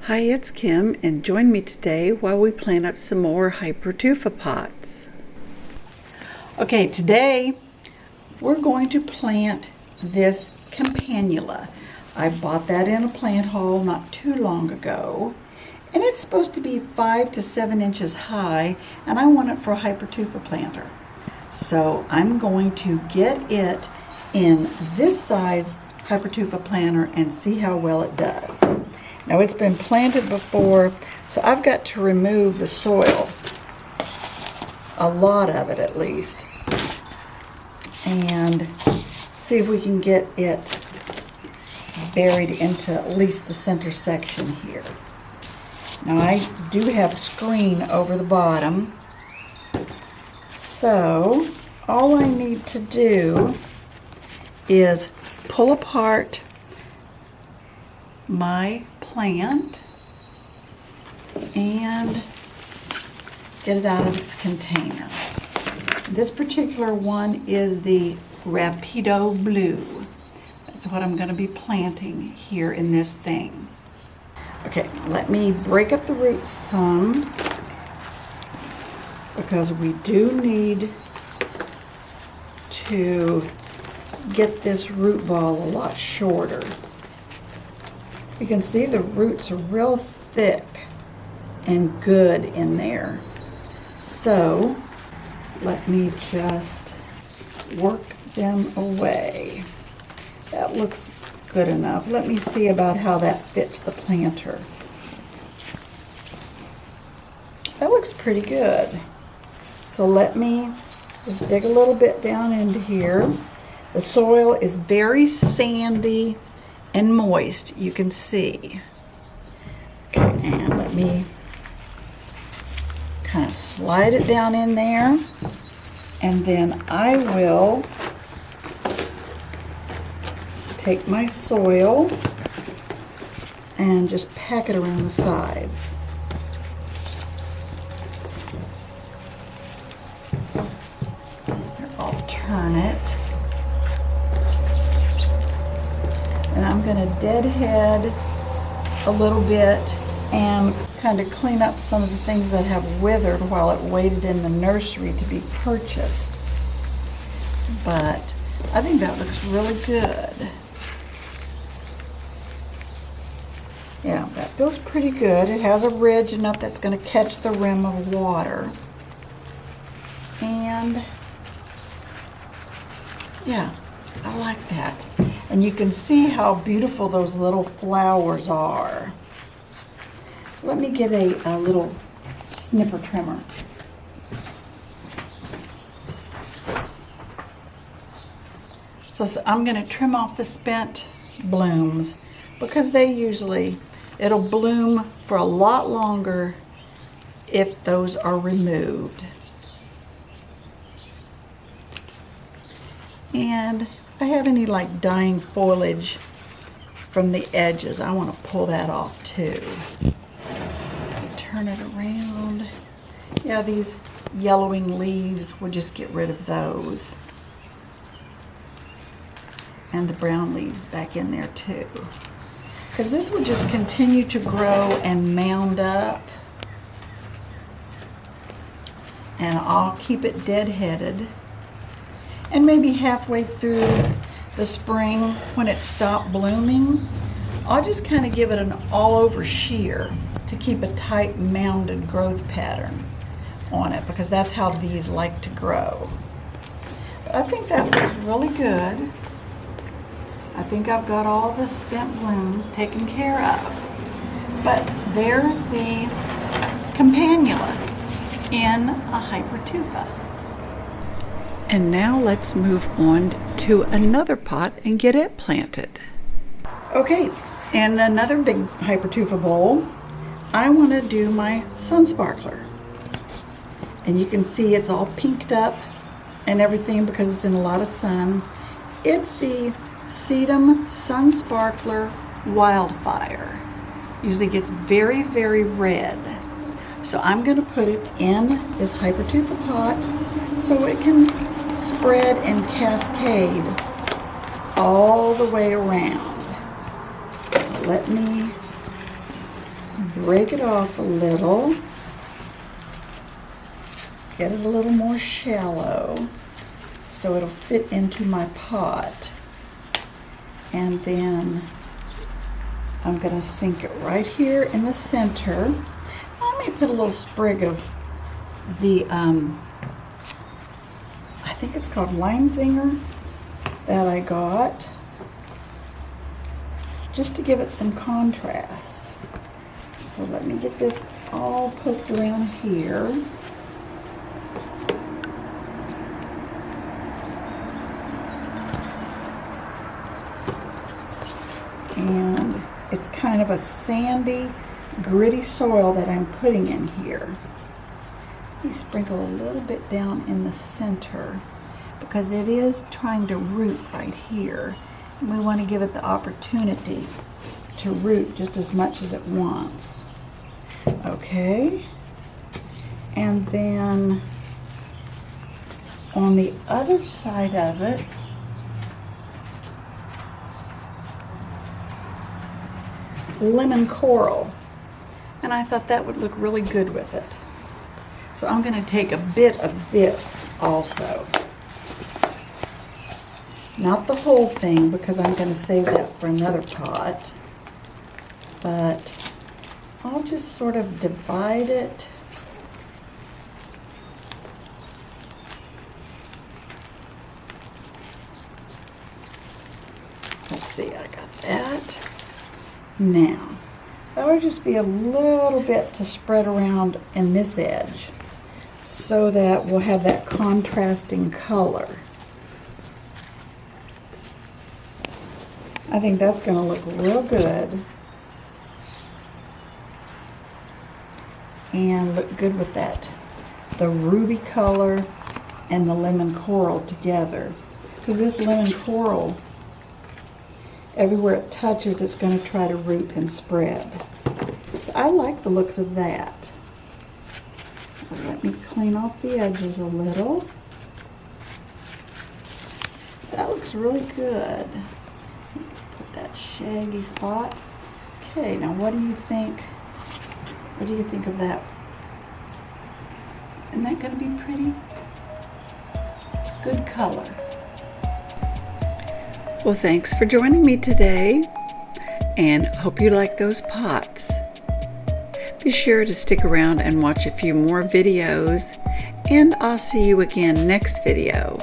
Hi, it's Kim, and join me today while we plant up some more Hypertufa pots. Okay, today we're going to plant this Campanula. I bought that in a plant haul not too long ago, and it's supposed to be 5 to 7 inches high, and I want it for a Hypertufa planter. So I'm going to get it in this size Hypertufa planter and see how well it does. Now it's been planted before, so I've got to remove the soil, a lot of it at least, and see if we can get it buried into at least the center section here. Now I do have screen over the bottom, so all I need to do is pull apart my plant and get it out of its container. This particular one is the Rapido Blue. That's what I'm going to be planting here in this thing. Okay, let me break up the roots some because we do need to get this root ball a lot shorter. You can see the roots are real thick and good in there. So let me just work them away. That looks good enough. Let me see about how that fits the planter. That looks pretty good. So let me just dig a little bit down into here. The soil is very sandy and moist, you can see. Okay, and let me kind of slide it down in there, and then I will take my soil and just pack it around the sides. Here, I'll turn it. And I'm going to deadhead a little bit and kind of clean up some of the things that have withered while it waited in the nursery to be purchased. But I think that looks really good. Yeah, that feels pretty good. It has a ridge enough that's going to catch the rim of water. And yeah, I like that. And you can see how beautiful those little flowers are. So let me get a little snipper trimmer. So I'm going to trim off the spent blooms because it'll bloom for a lot longer if those are removed. And if I have any like dying foliage from the edges, I want to pull that off too. Turn it around. Yeah, these yellowing leaves, we'll just get rid of those. And the brown leaves back in there too. Because this will just continue to grow and mound up. And I'll keep it deadheaded. And maybe halfway through the spring, when it stopped blooming, I'll just kind of give it an all-over shear to keep a tight mounded growth pattern on it, because that's how these like to grow. But I think that looks really good. I think I've got all the spent blooms taken care of. But there's the Campanula in a Hypertufa. And now let's move on to another pot and get it planted. Okay, in another big Hypertufa bowl, I want to do my sun sparkler. And you can see it's all pinked up and everything because it's in a lot of sun. It's the Sedum Sun Sparkler Wildfire. Usually gets very, very red. So I'm going to put it in this Hypertufa pot so it can spread and cascade all the way around. Let me break it off a little, get it a little more shallow so it'll fit into my pot. And then I'm going to sink it right here in the center. I may put a little sprig of the, I think it's called lime zinger that I got, just to give it some contrast. So let me get this all poked around here. And it's kind of a sandy, gritty soil that I'm putting in here. Let me sprinkle a little bit down in the center because it is trying to root right here. And we want to give it the opportunity to root just as much as it wants. Okay. And then on the other side of it, lemon coral, and I thought that would look really good with it. So I'm going to take a bit of this also. Not the whole thing because I'm going to save that for another pot, but I'll just sort of divide it. Let's see, I got that. Now, that would just be a little bit to spread around in this edge so that we'll have that contrasting color. I think that's going to look real good and look good with that, the ruby color and the lemon coral together. Because this lemon coral, everywhere it touches, it's going to try to root and spread. So I like the looks of that. Let me clean off the edges a little. That looks really good. Put that shaggy spot. Okay, now what do you think? What do you think of that? Isn't that going to be pretty? It's good color. Well, thanks for joining me today, and hope you like those pots. Be sure to stick around and watch a few more videos, and I'll see you again next video.